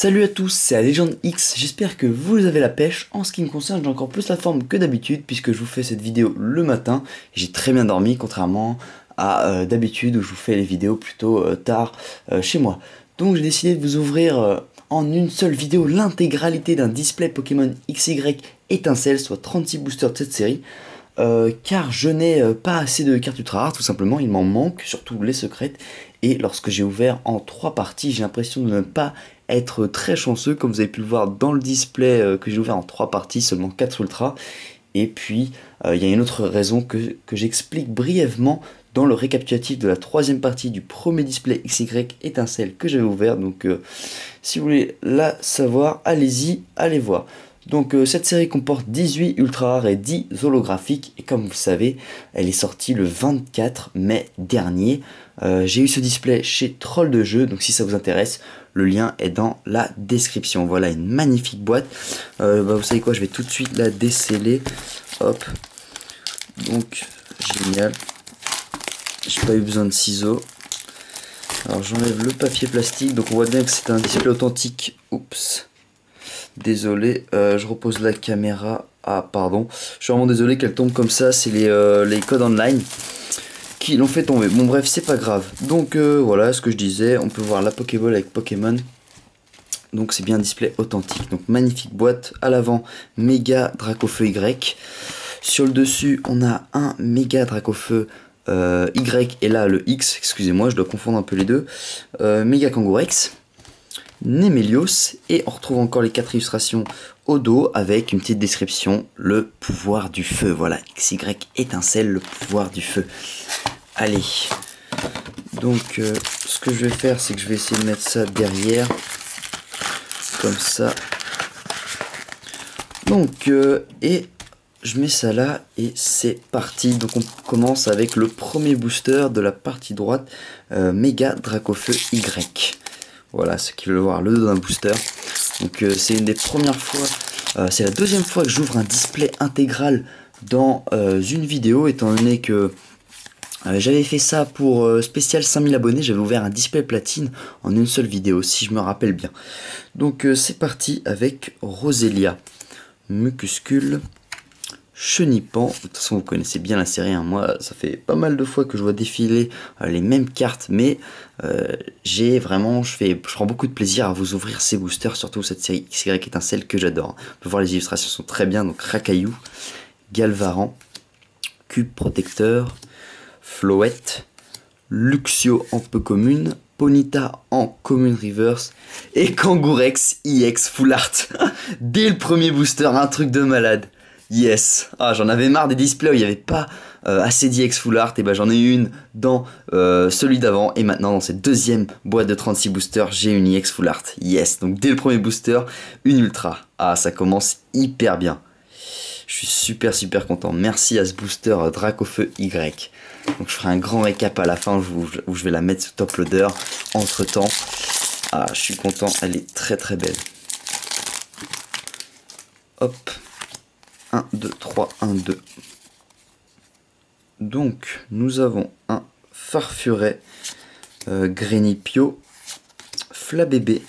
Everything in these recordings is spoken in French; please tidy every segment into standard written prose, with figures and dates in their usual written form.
Salut à tous, c'est la Légende X, j'espère que vous avez la pêche. En ce qui me concerne, j'ai encore plus la forme que d'habitude puisque je vous fais cette vidéo le matin. J'ai très bien dormi contrairement à d'habitude où je vous fais les vidéos plutôt tard chez moi. Donc j'ai décidé de vous ouvrir en une seule vidéo l'intégralité d'un display Pokémon XY étincelle, soit 36 boosters de cette série. Car je n'ai pas assez de cartes ultra rares, tout simplement, il m'en manque, surtout les secrètes. Et lorsque j'ai ouvert en 3 parties, j'ai l'impression de ne pas être très chanceux, comme vous avez pu le voir dans le display que j'ai ouvert en 3 parties, seulement 4 ultras. Et puis, il y a une autre raison que j'explique brièvement dans le récapitulatif de la 3e partie du premier display XY étincelle que j'avais ouvert. Donc, si vous voulez la savoir, allez-y, allez voir. Donc cette série comporte 18 ultra rares et 10 holographiques et comme vous le savez, elle est sortie le 24 mai dernier. J'ai eu ce display chez Troll de Jeu, donc si ça vous intéresse, le lien est dans la description. Voilà une magnifique boîte. Vous savez quoi, je vais tout de suite la déceller. Hop. Donc génial. J'ai pas eu besoin de ciseaux. Alors j'enlève le papier plastique, donc on voit bien que c'est un display authentique. Oups. Désolé, je repose la caméra. Ah pardon, je suis vraiment désolé qu'elle tombe comme ça. C'est les codes online qui l'ont fait tomber. Bon bref, c'est pas grave. Donc voilà ce que je disais. On peut voir la Pokéball avec Pokémon. Donc c'est bien un display authentique. Donc magnifique boîte. À l'avant, méga Dracofeu Y. Sur le dessus, on a un méga Dracofeu Y et là le X. Excusez-moi, je dois confondre un peu les deux. Méga Kangourex. Némélios, et on retrouve encore les 4 illustrations au dos avec une petite description, le pouvoir du feu. Voilà, XY étincelle, le pouvoir du feu. Allez, donc ce que je vais faire, c'est que je vais essayer de mettre ça derrière, comme ça. Donc, et je mets ça là, et c'est parti. Donc on commence avec le premier booster de la partie droite, Méga Dracofeu Y. Voilà, ceux qui veulent voir le dos d'un booster. Donc c'est une des premières fois, c'est la 2e fois que j'ouvre un display intégral dans une vidéo, étant donné que j'avais fait ça pour spécial 5000 abonnés, j'avais ouvert un display platine en une seule vidéo, si je me rappelle bien. Donc c'est parti avec Roselia, Mucuscule, Chenipan. De toute façon vous connaissez bien la série, hein. Moi ça fait pas mal de fois que je vois défiler les mêmes cartes, mais je prends beaucoup de plaisir à vous ouvrir ces boosters, surtout cette série XY étincelle que j'adore. On peut voir les illustrations sont très bien, donc Racaillou, Galvaran, Cube Protecteur, Floette, Luxio en peu commune, Ponyta en commune reverse et Kangourex EX Full Art. Dès le premier booster, un truc de malade. Yes, j'en avais marre des displays où il n'y avait pas assez d'EX Full Art, et ben j'en ai eu une dans celui d'avant, et maintenant dans cette 2e boîte de 36 boosters, j'ai une EX Full Art. Yes, donc dès le premier booster, une ultra. Ça commence hyper bien. Je suis super content. Merci à ce booster Dracofeu Y. Donc je ferai un grand récap à la fin où je vais la mettre sous top loader. Entre temps, je suis content, elle est très belle. Hop. 1, 2, 3, 1, 2. Donc, nous avons un Farfuret, Grenipio, Flabébé,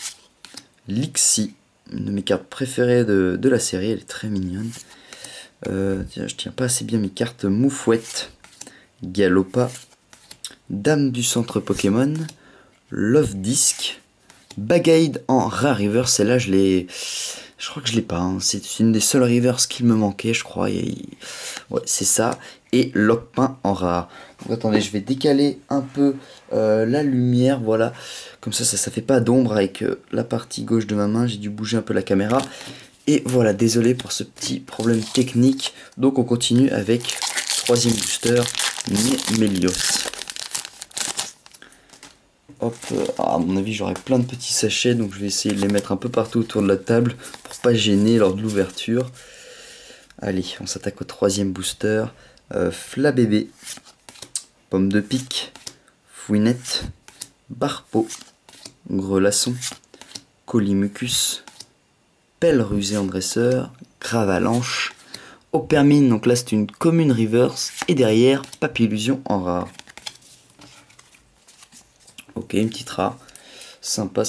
Lixie, une de mes cartes préférées de la série, elle est très mignonne. Tiens, je tiens pas assez bien mes cartes. Moufouette, Galopa, Dame du centre Pokémon, Love Disc, Bagaïde en rare river, celle-là je crois que je l'ai pas, hein. C'est une des seules rivers qu'il me manquait, je crois. Ouais, c'est ça. Et Lockpin en rare. Donc attendez, je vais décaler un peu la lumière, voilà. Comme ça fait pas d'ombre avec la partie gauche de ma main. J'ai dû bouger un peu la caméra. Et voilà, désolé pour ce petit problème technique. Donc on continue avec 3e booster, Némélios. Hop, à mon avis j'aurai plein de petits sachets, donc je vais essayer de les mettre un peu partout autour de la table pour pas gêner lors de l'ouverture. Allez, on s'attaque au 3e booster, Flabébé, Pomme de pique, Fouinette, Barpeau, Grelasson, Colimucus, Pelle rusée en dresseur, Gravalanche, Opermine, donc là c'est une commune reverse, et derrière Papillusion en rare. Ok, une petite rare, sympa.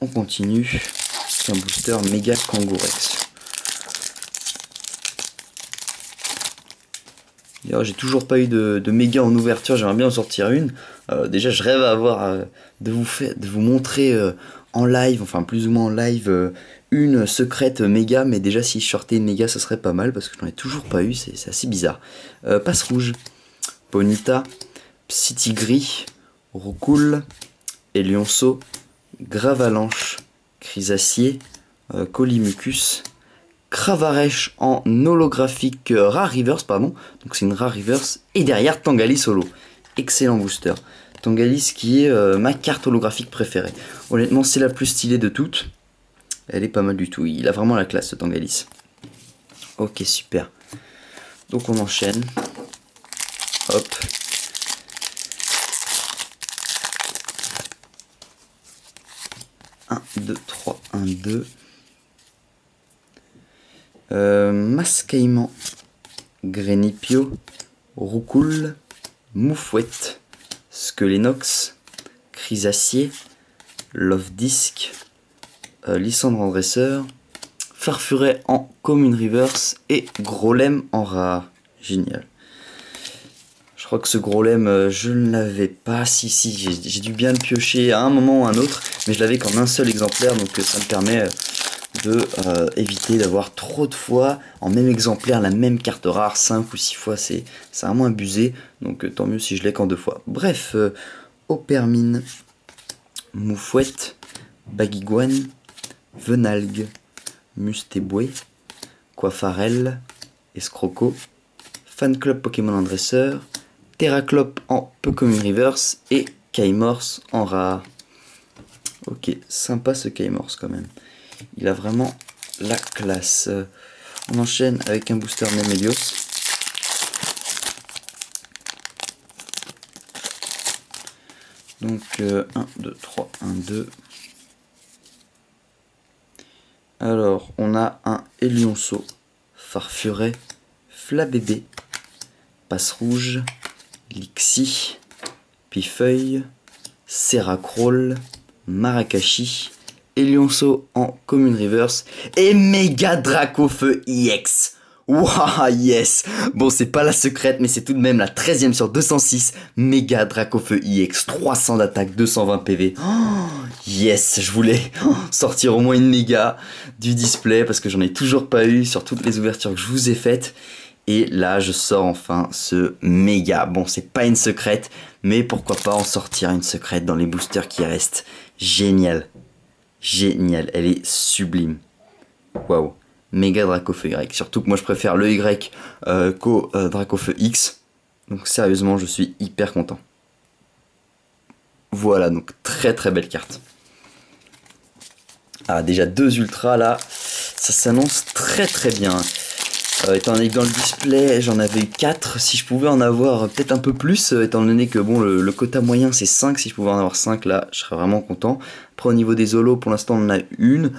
on continue. C'est un booster méga Kangourex. D'ailleurs, j'ai toujours pas eu de méga en ouverture, j'aimerais bien en sortir une. Déjà, je rêve à avoir de vous montrer en live, enfin plus ou moins en live, une secrète méga, mais déjà si je sortais une méga, ça serait pas mal parce que j'en ai toujours pas eu, c'est assez bizarre. Passe rouge, Ponyta, Psytigris, Roucoule, Elionceau, Gravalanche, Chrysacier, Colimucus, Cravarèche en holographique rare reverse, pardon, donc c'est une rare reverse, et derrière Tangalis holo. Excellent booster. Tangalis qui est ma carte holographique préférée. Honnêtement, c'est la plus stylée de toutes. Elle est pas mal du tout. Il a vraiment la classe, ce Tangalis. Ok, super. Donc on enchaîne. Hop. Un, deux, trois, un, deux. Mascaïman, Grenipio, Roucoule, Moufouette, Skelenox, Chrysacier, Love-Disc, Lysandre Dresseur, Farfuret en Commune Reverse et Grolem en rare. Génial. Je crois que ce Grolem, je ne l'avais pas. Si, j'ai dû bien le piocher à un moment ou à un autre, mais je l'avais qu'en un seul exemplaire, donc ça me permet de éviter d'avoir trop de fois en même exemplaire la même carte rare. 5 ou 6 fois, c'est vraiment abusé, donc tant mieux si je l'ai qu'en 2 fois. Bref, Opermine, Moufouette, Baguiguane, Venalgue, Mustéboué, Coiffarel, Escroco, Fan Club Pokémon en dresseur, Terraclop en Pokémon Reverse et Kaimorse en rare. Ok, sympa ce Kaimorse quand même. Il a vraiment la classe. On enchaîne avec un booster Nemelios. Donc 1, 2, 3, 1, 2. Alors, on a un Elionceau, Farfuret, Flabébé, Passe Rouge, Lixie, Pifeuille, Serracroll, Marakashi, Elionceau en Commune Reverse et Méga Dracofeu EX. Waouh, yes. Bon, c'est pas la secrète, mais c'est tout de même la 13e sur 206. Méga Dracofeu EX, 300 d'attaque, 220 PV. Oh, yes, je voulais sortir au moins une méga du display parce que j'en ai toujours pas eu sur toutes les ouvertures que je vous ai faites. Et là, je sors enfin ce méga. Bon, c'est pas une secrète, mais pourquoi pas en sortir une secrète dans les boosters qui restent. Génial. Génial, elle est sublime. Waouh. Méga Dracofeu Y. Surtout que moi je préfère le Y qu'au Dracofeu X. Donc sérieusement, je suis hyper content. Voilà, donc très très belle carte. Ah, déjà 2 ultras là, ça s'annonce très très bien. Étant donné que dans le display j'en avais eu 4, si je pouvais en avoir peut-être un peu plus, étant donné que bon le quota moyen c'est 5, si je pouvais en avoir 5 là je serais vraiment content. Après au niveau des holos pour l'instant on en a une,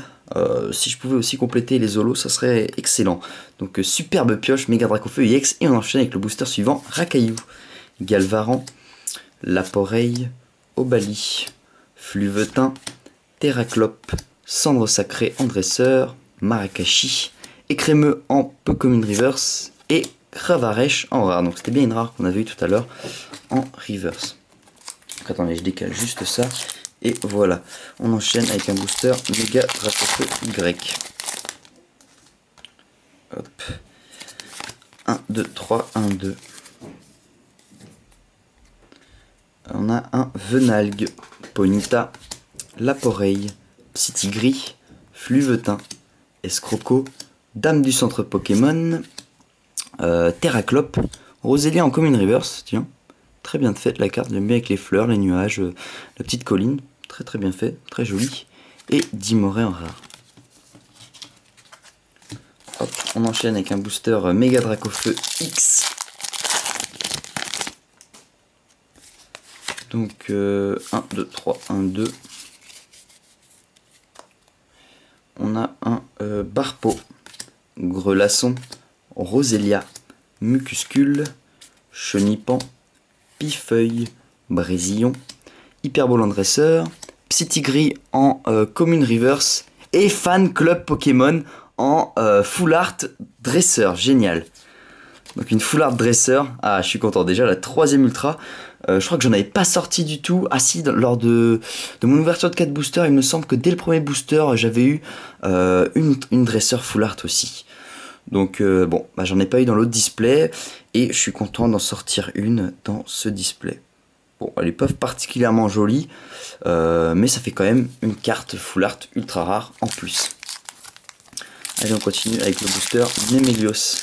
si je pouvais aussi compléter les holos ça serait excellent. Donc superbe pioche, Méga Dracofeu EX et on enchaîne avec le booster suivant, Rakaillou, Galvaran, Laporeille, Obali, Fluvetin, Terraclop, Cendre Sacrée en dresseur, Marakashi, Écrémeux en Pokémon Reverse et Cravarèche en rare. Donc c'était bien une rare qu'on avait eu tout à l'heure en Reverse. Donc attendez, je décale juste ça. Et voilà, on enchaîne avec un booster Méga Dracofeu Y. Hop. 1, 2, 3, 1, 2. On a un Venalgue, Ponyta, Laporeille, Psytigris, Fluvetin, Escroco, Dame du centre Pokémon, Terraclop, Rosélia en Commune Reverse, tiens, très bien fait la carte, j'aime bien avec les fleurs, les nuages, la petite colline, très très bien fait, très joli, et Dimoré en rare. Hop, on enchaîne avec un booster Méga Dracofeu X. Donc 1, 2, 3, 1, 2. On a un Barpo, Grelasson, Rosélia, Mucuscule, Chenipan, Pifeuille, Brésillon, Hyperbole en dresseur, Psytigris en Commune Reverse et Fan Club Pokémon en Full Art Dresseur. Génial. Donc une Full Art Dresseur. Ah, je suis content. Déjà la 3ème Ultra. Je crois que j'en avais pas sorti du tout. Ah si, lors de mon ouverture de 4 boosters, il me semble que dès le premier booster, j'avais eu une Dresseur Full Art aussi. Donc bon, bah, j'en ai pas eu dans l'autre display. Et je suis content d'en sortir une dans ce display. Bon, elle est pas particulièrement jolie, mais ça fait quand même une carte Full Art ultra rare en plus. Allez, on continue avec le booster Nemelios.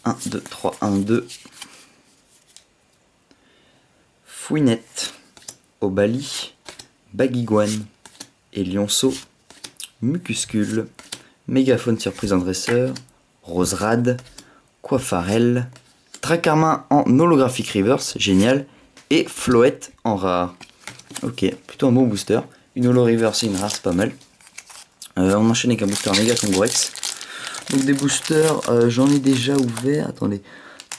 1, 2, 3, 1, 2. Fouinette, Obali, Baguiguane, et Lionceau, Mucuscule, Mégaphone surprise en dresseur, Roserade, Coiffarel, Tracarmin en holographique reverse, génial, et Floette en rare. Ok, plutôt un bon booster. Une holo reverse et une rare, c'est pas mal. On enchaîne avec un booster Mega Congorex. Donc des boosters, j'en ai déjà ouvert, attendez,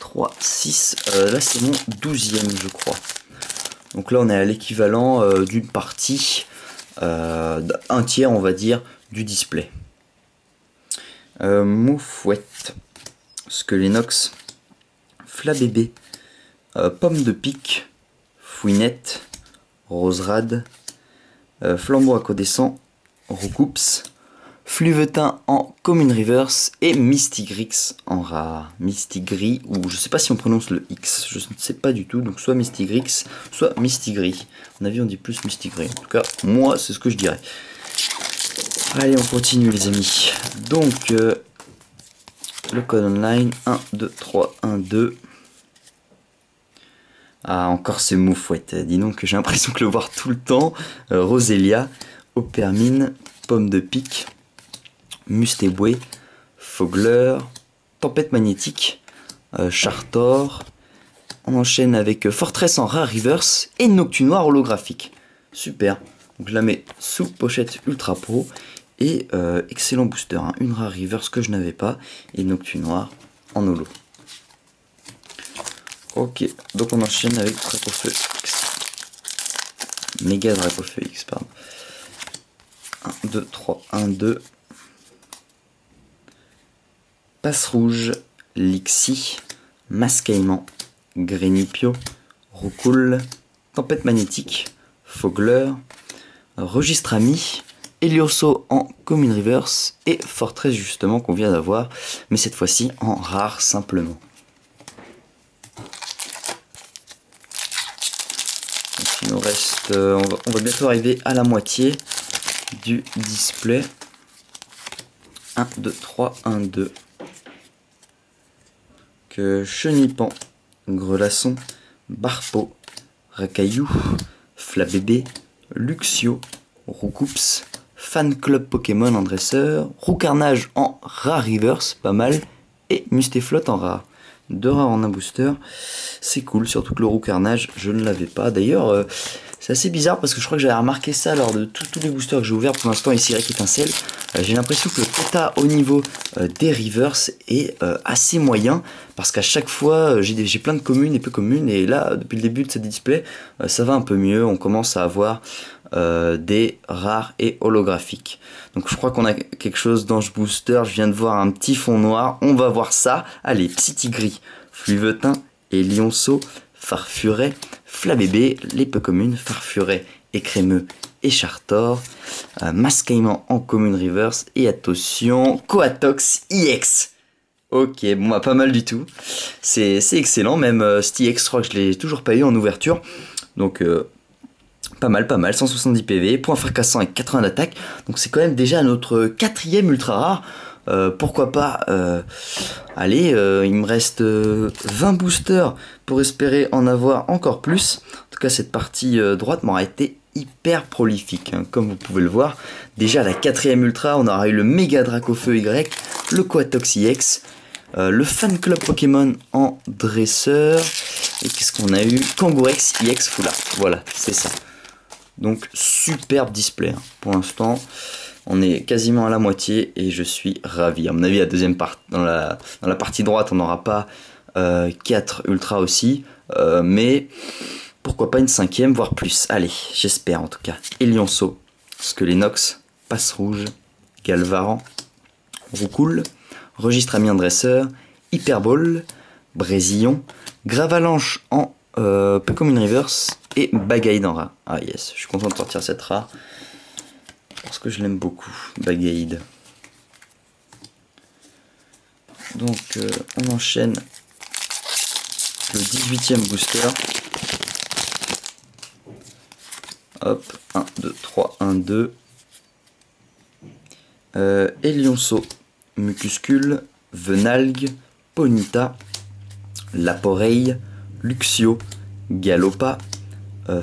3, 6, là c'est mon 12e je crois. Donc là on est à l'équivalent d'une partie, un tiers on va dire, du display. Moufouette, Skelenox, Flabébé, Pomme de pique, Fouinette, Roserade, Flambeau incandescent, Roucoups, Fluvetin en Commune Reverse et Mystigrix en rare. Mystigris, ou je sais pas si on prononce le X, je ne sais pas du tout, donc soit Mystigrix, soit Mystigris. À mon avis on dit plus Mystigris, en tout cas moi c'est ce que je dirais. Allez, on continue les amis. Donc le code online 1, 2, 3, 1, 2. Ah, encore ces moufouettes. Dis donc que j'ai l'impression que le voir tout le temps. Roselia, Opermine, Pomme de pique, Mustéboué, Fogler, Tempête magnétique, Chartor. On enchaîne avec Fortress en rare reverse et Noctu noir holographique. Super. Donc je la mets sous pochette Ultra Pro. Et excellent booster. Hein. Une rare reverse que je n'avais pas. Et Noctu noir en holo. Ok, donc on enchaîne avec Dracofeu X. Méga Dracofeu X, pardon. 1, 2, 3, 1, 2. Passe rouge, Lixie, Mascaïment, Grénipio, Roucoule, Tempête magnétique, Fogler, Registre ami, Helioso en Commune Reverse et Fortress justement qu'on vient d'avoir, mais cette fois-ci en rare simplement. Il nous reste, on va bientôt arriver à la moitié du display. 1, 2, 3, 1, 2. Que Chenipan, Grelasson, Barpeau, Racaillou, Flabébé, Luxio, Roucoups, Fan Club Pokémon en dresseur, Roucarnage en rare reverse, pas mal, et Mustéflotte en rare. 2 rares en un booster, c'est cool, surtout que le Roucarnage, je ne l'avais pas. D'ailleurs, c'est assez bizarre parce que je crois que j'avais remarqué ça lors de tous les boosters que j'ai ouverts pour l'instant ici avec Étincelle. J'ai l'impression que le quota au niveau des reverse est assez moyen parce qu'à chaque fois j'ai plein de communes et peu communes, et là depuis le début de ce display ça va un peu mieux, on commence à avoir des rares et holographiques. Donc je crois qu'on a quelque chose dans ce booster. Je viens de voir un petit fond noir, on va voir ça. Allez, Psytigris, Fluvetin et Lionceau, Farfuret, Flabébé, les peu communes, Farfuret et Crémeux et Chartor, Mascaïment en Commune Reverse et attention, Coatox IX. Ok, bon bah pas mal du tout, c'est excellent, même Stix, je crois que je l'ai toujours pas eu en ouverture, donc pas mal, 170 PV, point fracassant avec 80 d'attaque, donc c'est quand même déjà notre 4ème ultra rare. Pourquoi pas, allez, il me reste 20 boosters pour espérer en avoir encore plus. En tout cas cette partie droite m'aura été hyper prolifique, hein, comme vous pouvez le voir. Déjà la 4ème ultra, on aura eu le Méga Dracofeu Y, le Coatox IX, le Fan Club Pokémon en dresseur, et qu'est-ce qu'on a eu, Kangourex IX Full Art, voilà, c'est ça. Donc superbe display, hein. Pour l'instant on est quasiment à la moitié et je suis ravi. À mon avis, la deuxième partie, dans la partie droite, on n'aura pas 4 ultras aussi, mais pourquoi pas une 5e, voire plus. Allez, j'espère en tout cas. Elionceau, Skelenox, Passe Rouge, Galvaran, Roucoule, Registre Amiens Dresseur, Hyperbole, Brésillon, Gravalanche en Pokémon Reverse et Bagaïde en rare. Ah yes, je suis content de sortir cette rare parce que je l'aime beaucoup, Bagaïde. Donc on enchaîne le 18e booster. Hop, 1, 2, 3, 1, 2. Elionceau, Mucuscule, Venalgue, Ponyta, Laporeille, Luxio, Galopa,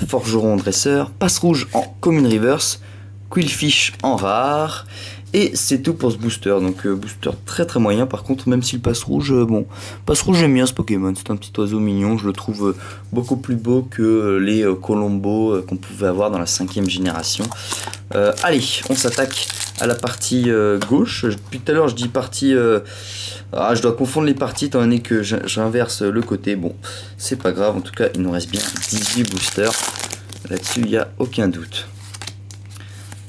Forgeron Dresseur, Passe Rouge en Common Reverse, Quillfish en rare, et c'est tout pour ce booster. Donc booster très très moyen. Par contre, même si le Passe Rouge, bon, Passe Rouge j'aime bien ce Pokémon, c'est un petit oiseau mignon, je le trouve beaucoup plus beau que les Colombo qu'on pouvait avoir dans la 5e génération. Allez, on s'attaque à la partie gauche. Depuis tout à l'heure je dis partie... je dois confondre les parties étant donné que j'inverse le côté. Bon, c'est pas grave, en tout cas il nous reste bien 18 boosters. Là-dessus il n'y a aucun doute.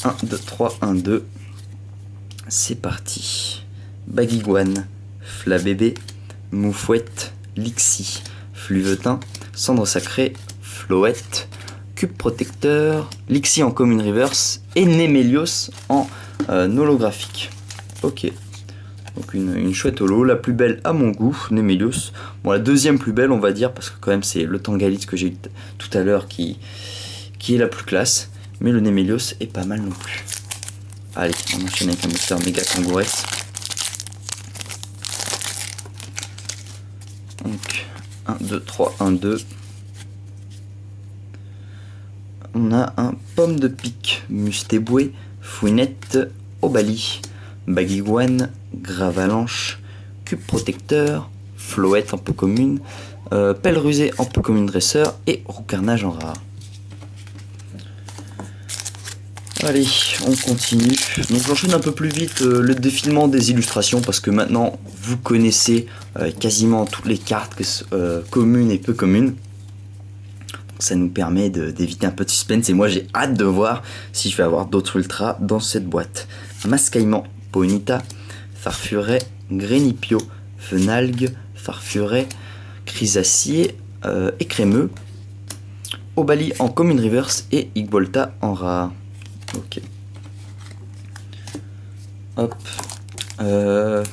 1, 2, 3, 1, 2. C'est parti. Baguiguane, Flabébé, Moufouette, Lixie, Fluvetin, Cendre Sacrée, Floette, Cube Protecteur, Lixie en Common Reverse et Némélios en holographique. Ok. Donc une chouette holo, la plus belle à mon goût, Némélios. Bon, la deuxième plus belle on va dire, parce que quand même c'est le Tangalit que j'ai eu tout à l'heure qui est la plus classe. Mais le Némélios est pas mal non plus. Allez, on enchaîne avec un booster méga kangourès. Donc 1, 2, 3, 1, 2. On a un Pomme de Pique, Mustéboué, Fouinette, Obali, Baguiguane, Gravalanche, Cube Protecteur, Floette en peu commune, Pelle Rusée en peu commune dresseur et Roucarnage en rare. Allez, on continue. Donc j'enchaîne un peu plus vite le défilement des illustrations parce que maintenant vous connaissez quasiment toutes les cartes communes et peu communes. Donc ça nous permet d'éviter un peu de suspense et moi j'ai hâte de voir si je vais avoir d'autres ultras dans cette boîte. Mascaillement, Ponyta, Farfuret, Grénipio, Venalgue, Farfuret, Chrysacier et Crémeux, Obali en Common Reverse et Igbolta en rare. Ok. Hop. On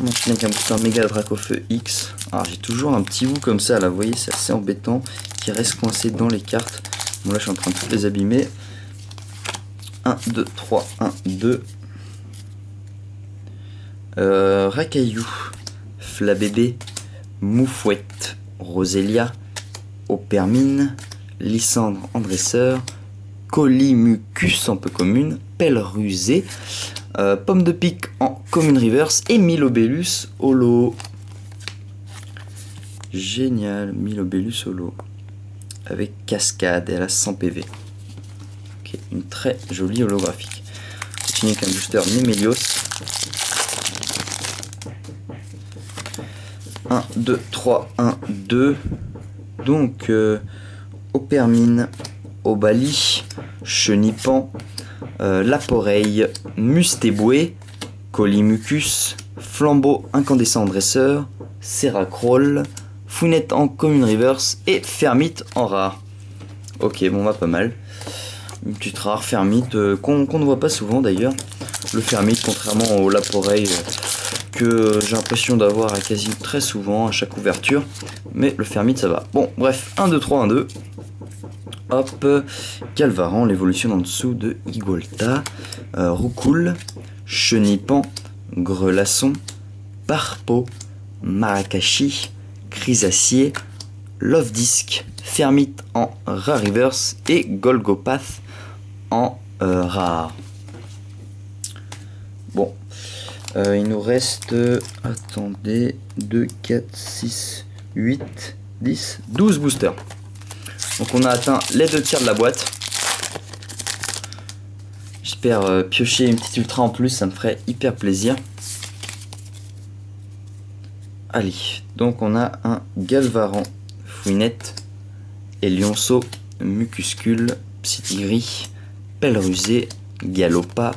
enchaîne avec un booster méga Dracofeu X. Alors j'ai toujours un petit bout comme ça là, vous voyez, c'est assez embêtant, qui reste coincé dans les cartes. Bon là je suis en train de toutes les abîmer. 1, 2, 3, 1, 2. Racaillou, Flabébé, Moufouette, Rosélia, Opermine, Lysandre en dresseur, Colimucus en peu commune, Pelle Rusée, Pomme de Pique en Common Reverse et Milobellus holo. Génial, Milobellus holo. Avec Cascade et elle a 100 PV. Ok, une très jolie holographique. Continue avec un booster Némélios. 1, 2, 3, 1, 2. Donc, Opermine, Obali, Chenipan, Laporeille, Mustéboué, Colimucus, Flambeau incandescent dresseur, Serracroll, Founette en Common Reverse et Fermite en rare. Ok, bon bah pas mal. Une petite rare Fermite qu'on ne voit pas souvent d'ailleurs. Le Fermite, contrairement au Laporeille que j'ai l'impression d'avoir quasi très souvent à chaque ouverture. Mais le Fermite ça va. Bon bref, 1, 2, 3, 1, 2. Hop, Galvaran, l'évolution en dessous de Igolta, Roucoule, Chenipan, Grelasson, Parpo, Marakashi, Chrysacier, Love Disc, Fermite en rare reverse et Golgopath en rare. Bon, il nous reste, attendez, 2, 4, 6, 8, 10, 12 boosters. Donc on a atteint les 2/3 de la boîte. J'espère piocher une petite ultra en plus, ça me ferait hyper plaisir. Allez, donc on a un Galvaran, Fouinette, Lionceau, Mucuscule, Psytigris, Pelle Rusée, Galopa,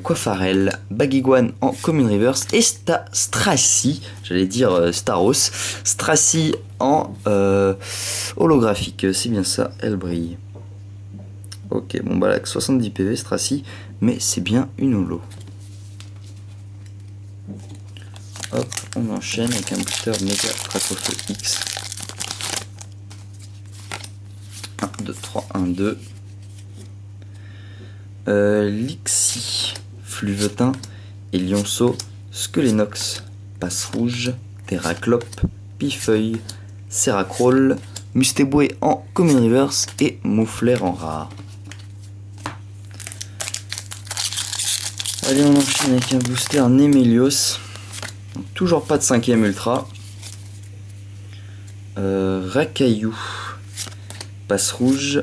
Coiffarel, Baguiguane en Commune Reverse et Stracy, j'allais dire Staros, Stracy en holographique, c'est bien ça, elle brille. Ok, bon bah là, 70 PV Stracy, mais c'est bien une holo. Hop, on enchaîne avec un booster Méga Dracofeu X. 1, 2, 3, 1, 2. Lixie, Fluvetin, Lionceau, Skelenox, Passe Rouge, Terraclope, Pifeuille, Serracroll, Mustéboué en Commune Reverse et Moufleur en rare. Allez, on enchaîne avec un booster Nemelios. Toujours pas de 5ème ultra. Racaillou, Passe Rouge,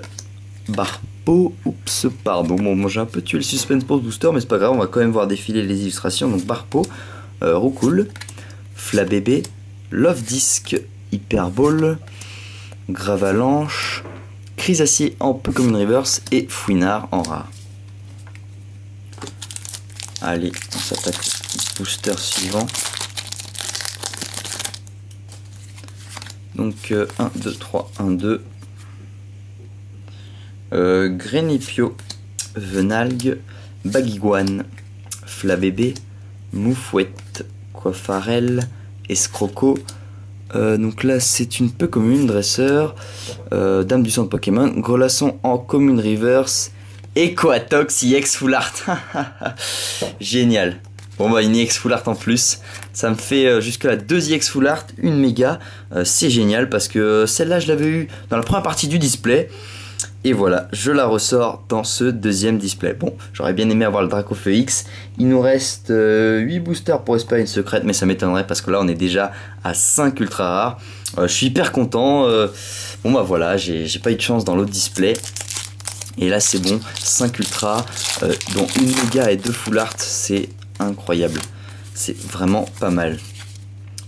Barpo, oups, pardon, bon, j'ai un peu tué le suspense pour ce booster, mais c'est pas grave, on va quand même voir défiler les illustrations. Donc Barpo, Roucoule, Flabébé, Love Disc, Hyperball, Gravalanche, Chrysacier en Commune Reverse et Fouinard en rare. Allez, on s'attaque au booster suivant. Donc 1, 2, 3, 1, 2. Grenipio, Venalgue, Baguiguane, Flabébé, Moufouette, Coiffarel, Escroco. Donc là c'est une peu commune, dresseur, dame du centre Pokémon, Grelasson en Commune Reverse, et Coatox IX Full Art. Génial. Bon bah une IX Full Art en plus, ça me fait jusque la 2 IX Full Art, une méga, c'est génial parce que celle-là je l'avais eu dans la première partie du display. Et voilà, je la ressors dans ce deuxième display. Bon, j'aurais bien aimé avoir le Dracofeu X. Il nous reste 8 boosters pour espérer une secrète, mais ça m'étonnerait parce que là on est déjà à 5 ultra rares. Je suis hyper content. Bon bah voilà, j'ai pas eu de chance dans l'autre display. Et là c'est bon, 5 ultra, dont une méga et 2 full art, c'est incroyable. C'est vraiment pas mal.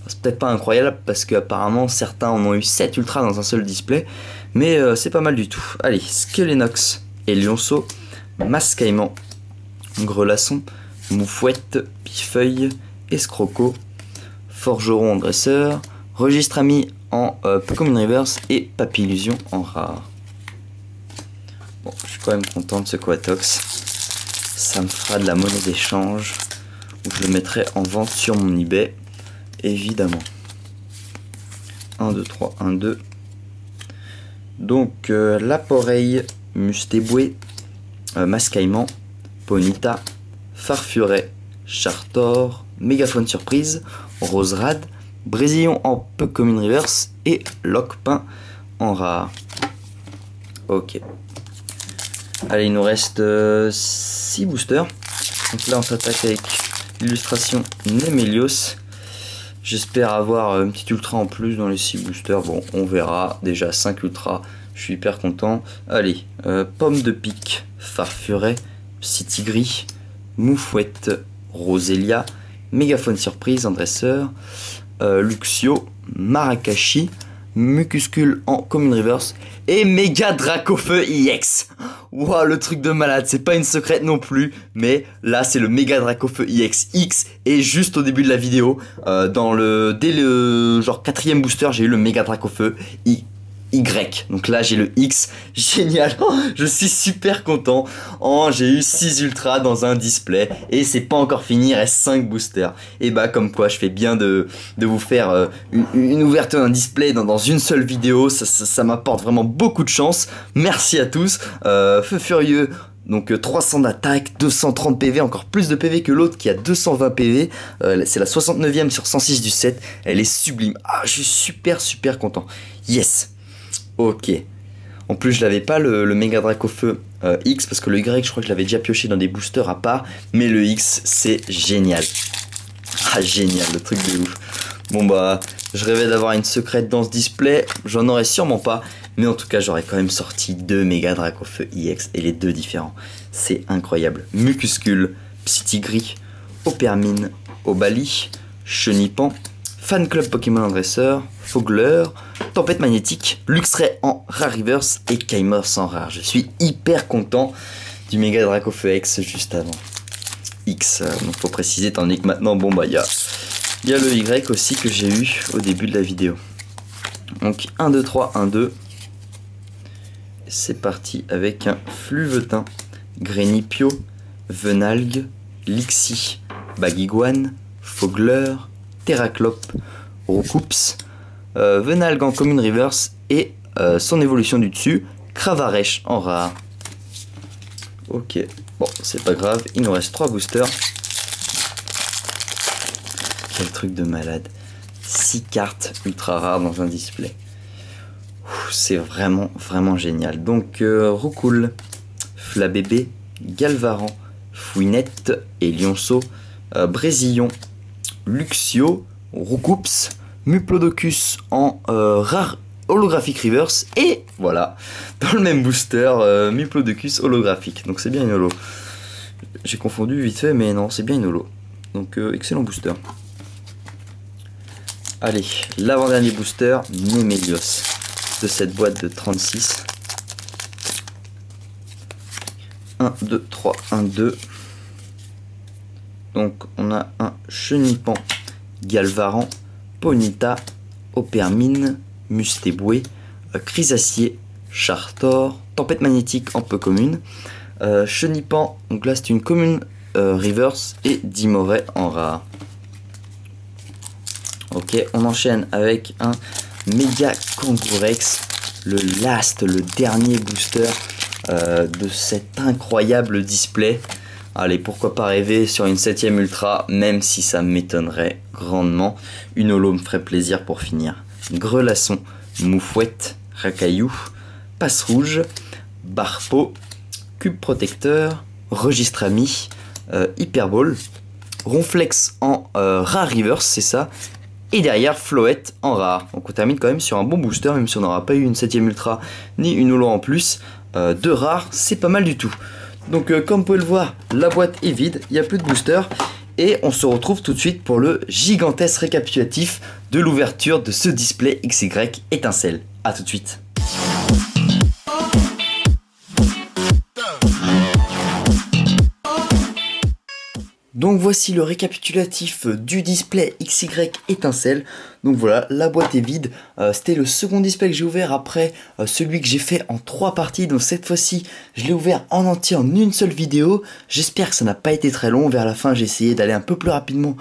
C'est peut-être pas incroyable parce qu'apparemment certains en ont eu 7 ultra dans un seul display, mais c'est pas mal du tout. Allez, Skelenox et Lionceau, Mascaïman, Grelasson, Moufouette, Pifeuille, Escroco, Forgeron en dresseur, Registre Ami en Commune Reverse et Papillusion en rare. Bon, je suis quand même content de ce Coatox. Ça me fera de la monnaie d'échange où je le mettrai en vente sur mon eBay. Évidemment. 1, 2, 3, 1, 2. Donc, Laporeille, Mustéboué, Mascaïman, Ponita, Farfuret, Chartor, Mégaphone Surprise, Roserade, Brésillon en Commune Reverse et Locpin en rare. Ok. Allez, il nous reste 6 boosters. Donc là, on s'attaque avec l'illustration Nemelios. J'espère avoir une petite ultra en plus dans les 6 boosters. Bon, on verra. Déjà 5 ultras. Je suis hyper content. Allez, Pomme de Pique, Farfuret, Psytigris, Moufouette, Roselia, Mégaphone Surprise en dresseur, Luxio, Marakashi, Mucuscule en Commune Reverse et Méga Dracofeu IX. Waouh, le truc de malade, c'est pas une secrète non plus, mais là c'est le Méga Dracofeu IX X et juste au début de la vidéo, dès le genre 4ème booster, j'ai eu le Méga Dracofeu Y. Donc là j'ai le X, génial, je suis super content. J'ai eu 6 ultras dans un display et c'est pas encore fini, il reste 5 boosters. Et bah comme quoi je fais bien de vous faire une ouverture d'un display dans une seule vidéo, ça m'apporte vraiment beaucoup de chance. Merci à tous, Feu Furieux. Donc 300 d'attaque, 230 PV, encore plus de PV que l'autre qui a 220 PV. C'est la 69ème sur 106 du set, elle est sublime. Je suis super content. Yes. Ok. En plus, je l'avais pas le Méga Dracofeu X parce que le Y, je crois que je l'avais déjà pioché dans des boosters à part. Mais le X, c'est génial. Génial, le truc de ouf. Bon bah, je rêvais d'avoir une secrète dans ce display. J'en aurais sûrement pas. Mais en tout cas, j'aurais quand même sorti 2 Méga Dracofeu IX et les 2 différents. C'est incroyable. Mucuscule, Psytigris, Opermine, Obali, Chenipan, Fan Club Pokémon Dresser, Fogler, Tempête Magnétique, Luxray en rare reverse et Kaimos en rare. Je suis hyper content du Mega Dracofeu X juste avant. X, donc faut préciser, étant donné que maintenant, bon bah il y a le Y aussi que j'ai eu au début de la vidéo. Donc 1, 2, 3, 1, 2. C'est parti avec un Fluvetin, Grenipio, Venalgue, Lixie, Bagiguane, Fogler, Terraclope, Roucoups, Venalgue en commune reverse et son évolution du dessus, Cravarèche en rare. Ok, bon c'est pas grave, il nous reste 3 boosters. Quel truc de malade. 6 cartes ultra rares dans un display. C'est vraiment génial. Donc Roucoule, Flabébé, Galvaran, Fouinette et Lionceau, Brésillon, Luxio, Roucoups, Muplodocus en rare holographique reverse et voilà, dans le même booster, Muplodocus holographique. Donc c'est bien une holo. J'ai confondu vite fait, mais non, c'est bien une holo. Donc excellent booster. Allez, l'avant-dernier booster, Némélios, de cette boîte de 36. 1, 2, 3, 1, 2. Donc on a un Chenipan, Galvaran, Ponyta, Opermine, Mustéboué, Chrysacier, Chartor, Tempête Magnétique en peu commune, Chenipan, donc là c'est une commune reverse et Dimoret en rare. Ok, on enchaîne avec un Méga Kangourex, le dernier booster de cet incroyable display. Allez, pourquoi pas rêver sur une 7ème ultra, même si ça m'étonnerait grandement. Une holo me ferait plaisir pour finir. Grelasson, Moufouette, Racaillou, Passe Rouge, Barpo, Cube Protecteur, Registre Ami, Hyperball, Ronflex en rare reverse, c'est ça. Et derrière, Floette en rare. Donc on termine quand même sur un bon booster, même si on n'aura pas eu une 7ème ultra ni une holo en plus. 2 rares, c'est pas mal du tout. Donc comme vous pouvez le voir, la boîte est vide, il n'y a plus de booster. Et on se retrouve tout de suite pour le gigantesque récapitulatif de l'ouverture de ce display XY étincelle. A tout de suite. Donc voici le récapitulatif du display XY étincelle. Donc voilà, la boîte est vide. C'était le second display que j'ai ouvert après celui que j'ai fait en 3 parties. Donc cette fois-ci, je l'ai ouvert en entier en une seule vidéo. J'espère que ça n'a pas été très long. Vers la fin, j'ai essayé d'aller un peu plus rapidement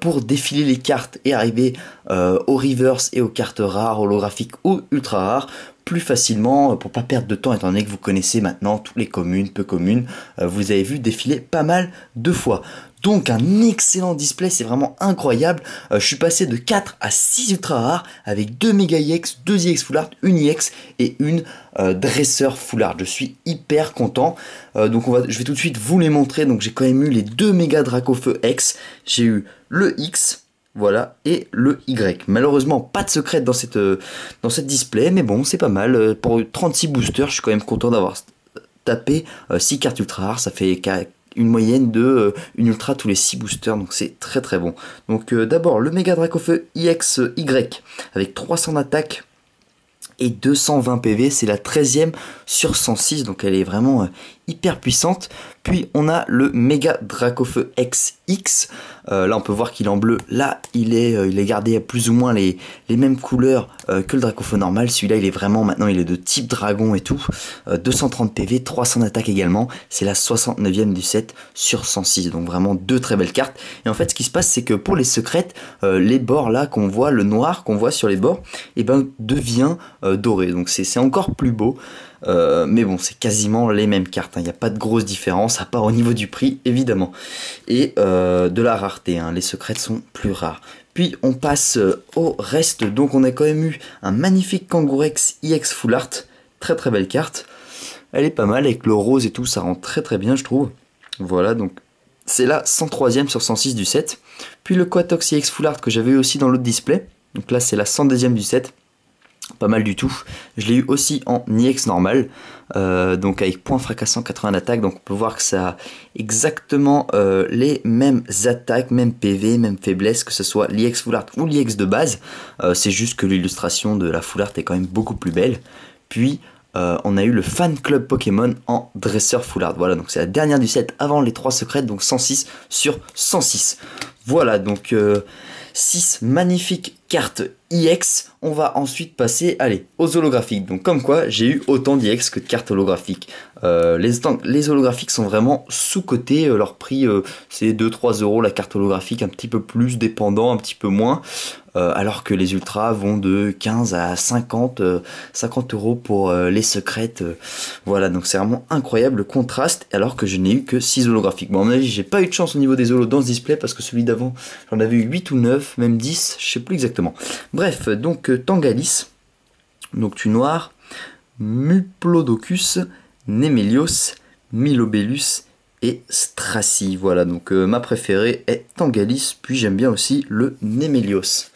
pour défiler les cartes et arriver au reverse et aux cartes rares, holographiques ou ultra rares plus facilement pour pas perdre de temps, étant donné que vous connaissez maintenant toutes les communes, peu communes. Vous avez vu défiler pas mal de fois. Donc un excellent display, c'est vraiment incroyable. Je suis passé de 4 à 6 ultra rares avec 2 méga EX, 2 EX full art, une EX et une dresseur full art. Je suis hyper content. Donc je vais tout de suite vous les montrer. Donc j'ai quand même eu les 2 méga Dracofeu X. J'ai eu le X. Voilà, et le Y. Malheureusement, pas de secret dans cette display, mais bon, c'est pas mal. Pour 36 boosters, je suis quand même content d'avoir tapé 6 cartes ultra rares. Ça fait une moyenne de une ultra tous les 6 boosters, donc c'est très bon. Donc d'abord, le Mega Dracofeu IXY avec 300 d'attaque et 220 PV, c'est la 13ème sur 106, donc elle est vraiment hyper puissante. Puis on a le Mega Dracofeu XX, là on peut voir qu'il est en bleu, là il est gardé à plus ou moins les mêmes couleurs que le Dracofeu normal. Celui-là il est vraiment, maintenant il est de type dragon et tout, 230 PV, 300 d'attaque également, c'est la 69ème du set sur 106, donc vraiment 2 très belles cartes. Et en fait ce qui se passe, c'est que pour les secrètes, les bords là qu'on voit, le noir qu'on voit sur les bords, et ben devient doré, donc c'est encore plus beau. Mais bon, c'est quasiment les mêmes cartes, il n'y a pas de grosse différence, à part au niveau du prix évidemment, et de la rareté, les secrets sont plus rares. Puis on passe au reste, donc on a quand même eu un magnifique Kangourex IX Full Art, très belle carte, elle est pas mal, avec le rose et tout, ça rend très bien je trouve. Voilà, donc c'est la 103ème sur 106 du set. Puis le Quatox IX Full Art que j'avais eu aussi dans l'autre display, donc là c'est la 102ème du set. pas mal du tout. Je l'ai eu aussi en IX normal, donc avec point fracassant 80 d'attaque, donc on peut voir que ça a exactement les mêmes attaques, même PV, même faiblesse, que ce soit l'IX Full Art ou l'IX de base. C'est juste que l'illustration de la Full Art est quand même beaucoup plus belle. Puis on a eu le Fan Club Pokémon en dresseur Full Art. Voilà, donc c'est la dernière du set avant les 3 secrètes, donc 106 sur 106. Voilà, donc 6 magnifiques cartes IX. On va ensuite passer, allez, aux holographiques. Donc comme quoi, j'ai eu autant d'IX que de cartes holographiques. Les holographiques sont vraiment sous-cotés. Leur prix, c'est 2-3 euros la carte holographique, un petit peu plus dépendant, un petit peu moins. Alors que les ultras vont de 15 à 50 euros pour les secrètes. Voilà, donc c'est vraiment incroyable le contraste, alors que je n'ai eu que 6 holographiques. Bon, à mon avis, j'ai pas eu de chance au niveau des holos dans ce display, parce que celui d'avant, j'en avais eu 8 ou 9, même 10, je sais plus exactement. Bref, donc Tangalis, donc tu noir, Muplodocus, Nemelios, Milobellus et Stracy. Voilà, donc ma préférée est Tangalis, puis j'aime bien aussi le Nemelios.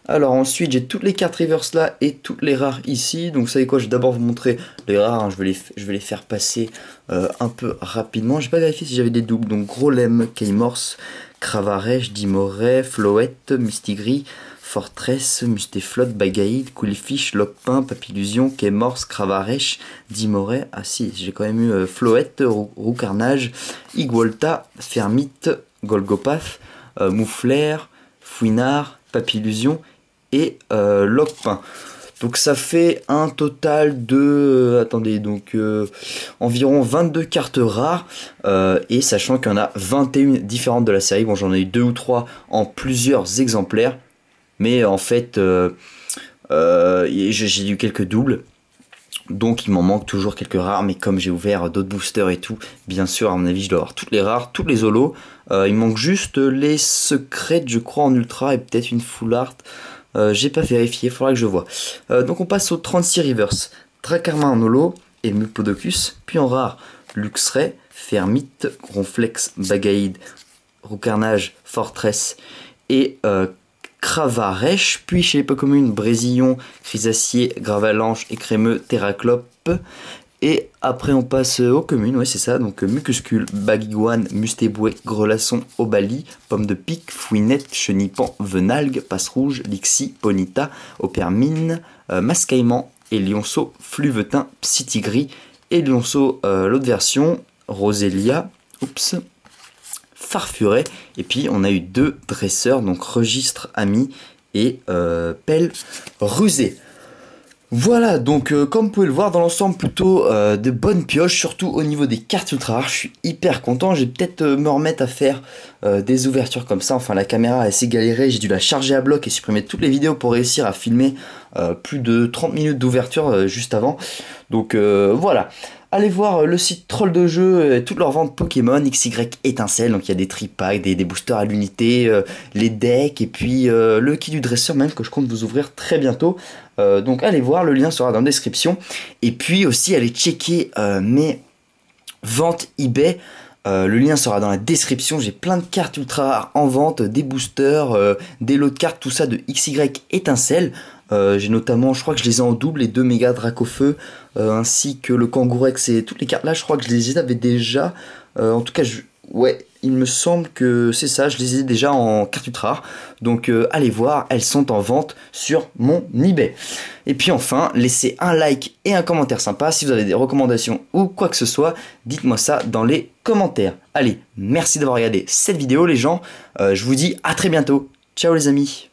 Alors ensuite j'ai toutes les cartes reverse là et toutes les rares ici. Donc vous savez quoi, je vais d'abord vous montrer les rares, hein. je vais les faire passer un peu rapidement. J'ai pas vérifié si j'avais des doubles. Donc Grolem, Keymorse, Cravaresh, Dimoray, Floette, Mistigris, Fortress, Mustaflot, Bagaïd, Coolfish, Lockpin, Papillusion, Keymorse, Cravaresh, Dimoray. Ah si, j'ai quand même eu Floette, Roucarnage, Igwolta, Fermite, Golgopath, Mouflair, Fouinard, Papillusion et Lockpin. Donc ça fait un total de attendez, donc environ 22 cartes rares, et sachant qu'il y en a 21 différentes de la série. Bon, j'en ai eu 2 ou 3 en plusieurs exemplaires, mais en fait j'ai eu quelques doubles, donc il m'en manque toujours quelques rares. Mais comme j'ai ouvert d'autres boosters et tout, bien sûr à mon avis je dois avoir toutes les rares, toutes les holos. Il manque juste les secrètes, je crois, en ultra, et peut-être une full art. J'ai pas vérifié, faudra que je vois. Donc on passe aux 36 reverse. Dracarmin en holo et Muplodocus. Puis en rare, Luxray, Fermite, Ronflex, Bagaïd, Roucarnage, Fortress et Cravaresh. Puis chez les peu communes, Brésillon, Chrysacier, Gravalanche, Écrémeux, Terraclope. Et après on passe aux communes, ouais c'est ça, donc Mucuscule, Baguiguane, Mustéboué, Grelasson, Obali, Pomme de Pique, Fouinette, Chenipan, Venalgue, Passe-Rouge, Lixie, Ponita, Opermine, Mascaïman, et Lionceau, Fluvetin, Psytigris, et Lionceau, l'autre version, Rosélia, oups, Farfuret, et puis on a eu 2 dresseurs, donc Registre Ami et Pelle Rusée. Voilà, donc comme vous pouvez le voir, dans l'ensemble plutôt de bonnes pioches, surtout au niveau des cartes ultra rares. Je suis hyper content. Je vais peut-être me remettre à faire des ouvertures comme ça. Enfin, la caméra a assez galéré, j'ai dû la charger à bloc et supprimer toutes les vidéos pour réussir à filmer plus de 30 minutes d'ouverture juste avant. Donc voilà, allez voir le site Troll de Jeu, toutes leurs ventes Pokémon, XY Étincelle. Donc il y a des tripacks, des boosters à l'unité, les decks, et puis le kit du dresseur même que je compte vous ouvrir très bientôt. Donc allez voir, le lien sera dans la description. Et puis aussi allez checker mes ventes eBay. Le lien sera dans la description. J'ai plein de cartes ultra rares en vente, des boosters, des lots de cartes, tout ça de XY Étincelle. J'ai notamment, je crois que je les ai en double, les 2 méga Dracofeu, ainsi que le Kangourex, et toutes les cartes là, je crois que je les avais déjà. En tout cas, ouais, il me semble que c'est ça, je les ai déjà en carte ultra rare. Donc allez voir, elles sont en vente sur mon eBay. Et puis enfin, laissez un like et un commentaire sympa. Si vous avez des recommandations ou quoi que ce soit, dites-moi ça dans les commentaires. Allez, merci d'avoir regardé cette vidéo les gens. Je vous dis à très bientôt. Ciao les amis.